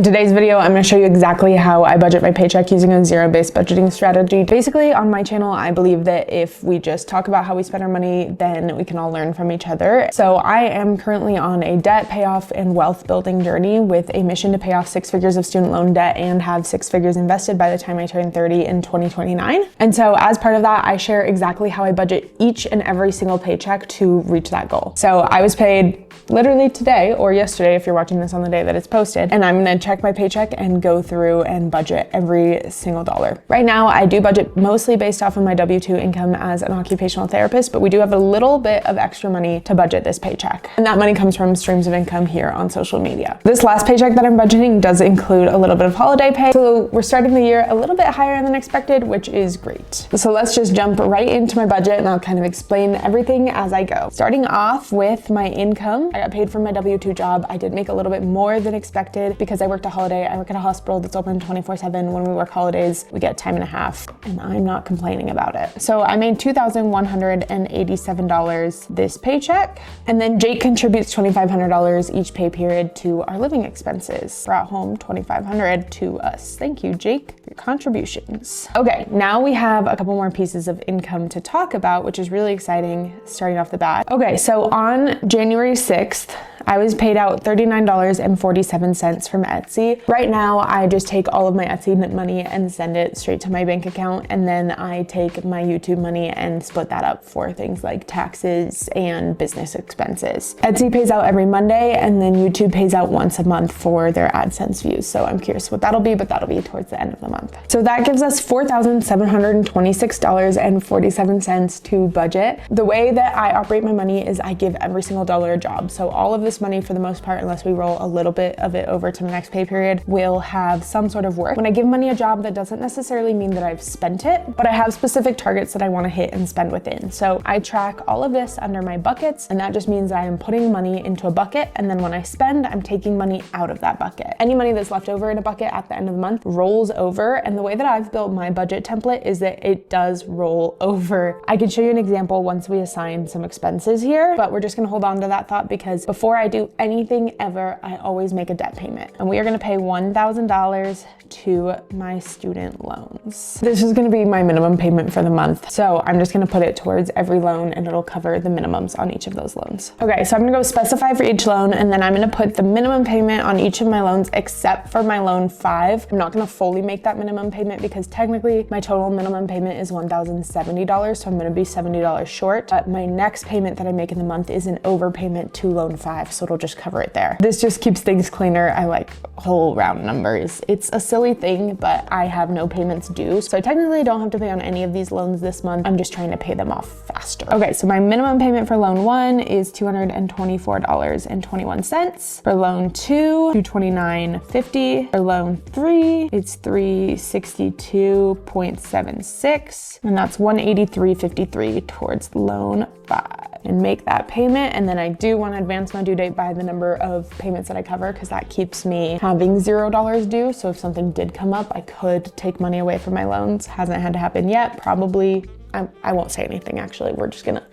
In today's video, I'm going to show you exactly how I budget my paycheck using a zero-based budgeting strategy. Basically, on my channel, I believe that if we just talk about how we spend our money, then we can all learn from each other. So I am currently on a debt payoff and wealth building journey with a mission to pay off 6 figures of student loan debt and have 6 figures invested by the time I turn 30 in 2029. And so as part of that, I share exactly how I budget each and every single paycheck to reach that goal. So I was paid literally today or yesterday, if you're watching this on the day that it's posted, and I'm going to check my paycheck and go through and budget every single dollar. Right now, I do budget mostly based off of my W-2 income as an occupational therapist, but we do have a little bit of extra money to budget this paycheck. And that money comes from streams of income here on social media. This last paycheck that I'm budgeting does include a little bit of holiday pay. So we're starting the year a little bit higher than expected, which is great. So let's just jump right into my budget and I'll kind of explain everything as I go. Starting off with my income, I got paid for my W-2 job. I did make a little bit more than expected because I worked a holiday. I work at a hospital that's open 24/7. When we work holidays, we get time and a half, and I'm not complaining about it. So I made $2,187 this paycheck, and then Jake contributes $2,500 each pay period to our living expenses. Brought home $2,500 to us. Thank you, Jake, for your contributions. Okay, now we have a couple more pieces of income to talk about, which is really exciting starting off the bat. Okay, so on January 6th, I was paid out $39.47 from Etsy. Right now, I just take all of my Etsy money and send it straight to my bank account, and then I take my YouTube money and split that up for things like taxes and business expenses. Etsy pays out every Monday, and then YouTube pays out once a month for their AdSense views. So I'm curious what that'll be, but that'll be towards the end of the month. So that gives us $4,726.47 to budget. The way that I operate my money is I give every single dollar a job. So all of this money, for the most part, unless we roll a little bit of it over to the next pay period, will have some sort of work. When I give money a job, that doesn't necessarily mean that I've spent it, but I have specific targets that I want to hit and spend within. So I track all of this under my buckets, and that just means that I am putting money into a bucket, and then when I spend, I'm taking money out of that bucket. Any money that's left over in a bucket at the end of the month rolls over, and the way that I've built my budget template is that it does roll over. I can show you an example once we assign some expenses here, but we're just going to hold on to that thought because before I do anything ever, I always make a debt payment. And we are going to pay $1,000 to my student loans. This is going to be my minimum payment for the month. So I'm just going to put it towards every loan and it'll cover the minimums on each of those loans. Okay, so I'm going to go specify for each loan, and then I'm going to put the minimum payment on each of my loans except for my loan 5. I'm not going to fully make that minimum payment because technically my total minimum payment is $1,070. So I'm going to be $70 short. But my next payment that I make in the month is an overpayment to loan 5. So it'll just cover it there. This just keeps things cleaner. I like whole round numbers. It's a silly thing, but I have no payments due. So I technically don't have to pay on any of these loans this month. I'm just trying to pay them off faster. Okay, so my minimum payment for loan 1 is $224.21. For loan 2, $229.50. For loan 3, it's $362.76. And that's $183.53 towards loan 5. And make that payment, and then I do want to advance my due date by the number of payments that I cover because that keeps me having $0 due. So if something did come up, I could take money away from my loans. Hasn't had to happen yet. Probably, I won't say anything actually. We're just gonna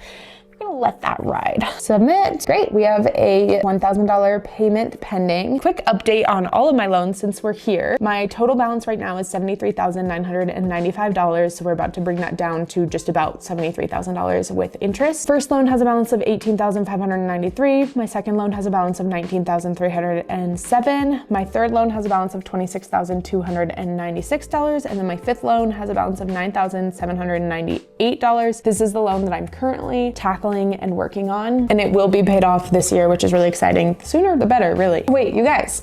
let that ride. Submit. Great. We have a $1,000 payment pending. Quick update on all of my loans since we're here. My total balance right now is $73,995. So we're about to bring that down to just about $73,000 with interest. First loan has a balance of $18,593. My second loan has a balance of $19,307. My third loan has a balance of $26,296. And then my fifth loan has a balance of $9,798. This is the loan that I'm currently tackling and working on, and it will be paid off this year, which is really exciting. The sooner the better, really. Wait, you guys.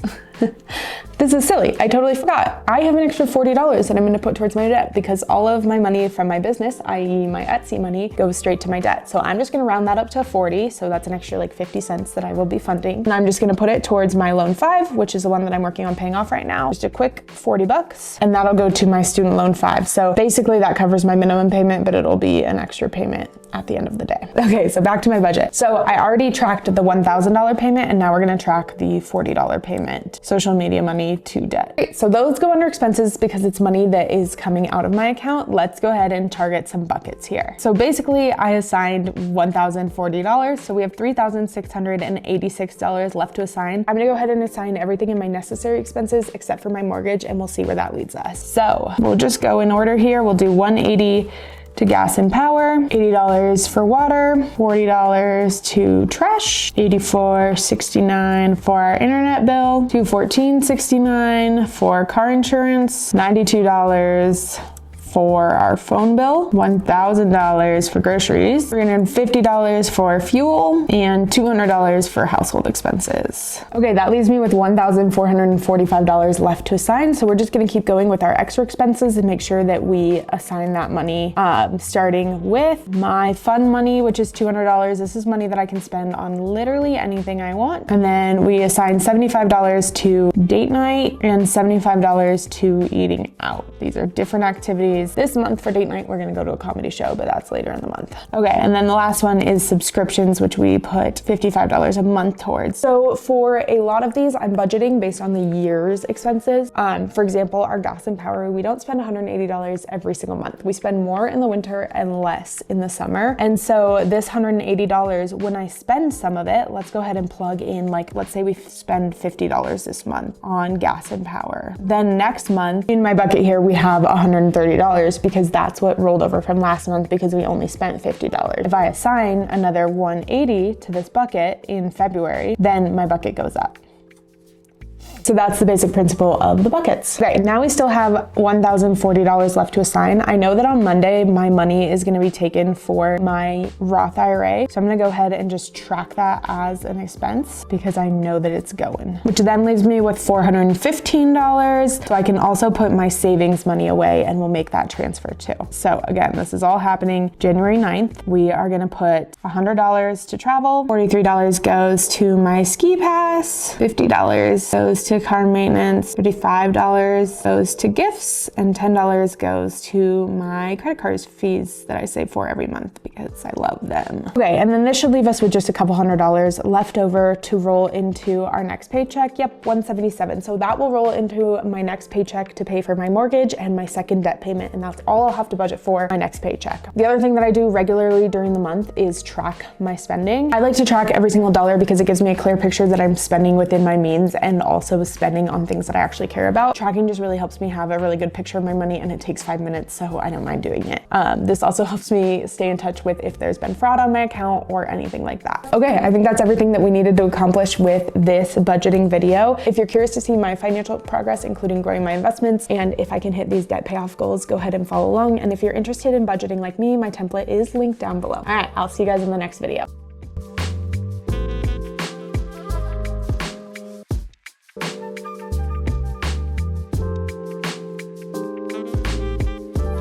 This is silly. I totally forgot. I have an extra $40 that I'm going to put towards my debt because all of my money from my business, i.e. my Etsy money, goes straight to my debt. So I'm just going to round that up to 40. So that's an extra like 50 cents that I will be funding. And I'm just going to put it towards my loan 5, which is the one that I'm working on paying off right now. Just a quick 40 bucks, and that'll go to my student loan 5. So basically that covers my minimum payment, but it'll be an extra payment at the end of the day. Okay, so back to my budget. So I already tracked the $1,000 payment, and now we're going to track the $40 payment. Social media money, money to debt. Great, so those go under expenses because it's money that is coming out of my account. Let's go ahead and target some buckets here. So basically I assigned $1,040. So we have $3,686 left to assign. I'm gonna go ahead and assign everything in my necessary expenses except for my mortgage, and we'll see where that leads us. So we'll just go in order here. We'll do $180 to gas and power, $80 for water, $40 to trash, $84.69 for our internet bill, $214.69 for car insurance, $92 for our phone bill, $1,000 for groceries, $350 for fuel, and $200 for household expenses. Okay, that leaves me with $1,445 left to assign. So we're just gonna keep going with our extra expenses and make sure that we assign that money, starting with my fun money, which is $200. This is money that I can spend on literally anything I want. And then we assign $75 to date night and $75 to eating out. These are different activities. This month for date night, we're gonna go to a comedy show, but that's later in the month. Okay, and then the last one is subscriptions, which we put $55 a month towards. So for a lot of these, I'm budgeting based on the year's expenses. For example, our gas and power, we don't spend $180 every single month. We spend more in the winter and less in the summer. And so this $180, when I spend some of it, let's go ahead and plug in, like, let's say we spend $50 this month on gas and power. Then next month, in my bucket here, we have $130 because that's what rolled over from last month because we only spent $50. If I assign another $180 to this bucket in February, then my bucket goes up. So that's the basic principle of the buckets. Okay, now we still have $1,040 left to assign. I know that on Monday, my money is gonna be taken for my Roth IRA. So I'm gonna go ahead and just track that as an expense because I know that it's going, which then leaves me with $415. So I can also put my savings money away and we'll make that transfer too. So again, this is all happening January 9th. We are gonna put $100 to travel, $43 goes to my ski pass, $50 goes to car maintenance, $55 goes to gifts, and $10 goes to my credit card fees that I save for every month because I love them. Okay, and then this should leave us with just a couple $100 left over to roll into our next paycheck. Yep, $177. So that will roll into my next paycheck to pay for my mortgage and my second debt payment, and that's all I'll have to budget for my next paycheck. The other thing that I do regularly during the month is track my spending. I like to track every single dollar because it gives me a clear picture that I'm spending within my means and also spending on things that I actually care about. Tracking just really helps me have a really good picture of my money, and it takes 5 minutes, so I don't mind doing it. This also helps me stay in touch with if there's been fraud on my account or anything like that. Okay, I think that's everything that we needed to accomplish with this budgeting video. If you're curious to see my financial progress, including growing my investments, and if I can hit these debt payoff goals, go ahead and follow along. And if you're interested in budgeting like me, my template is linked down below. All right, I'll see you guys in the next video.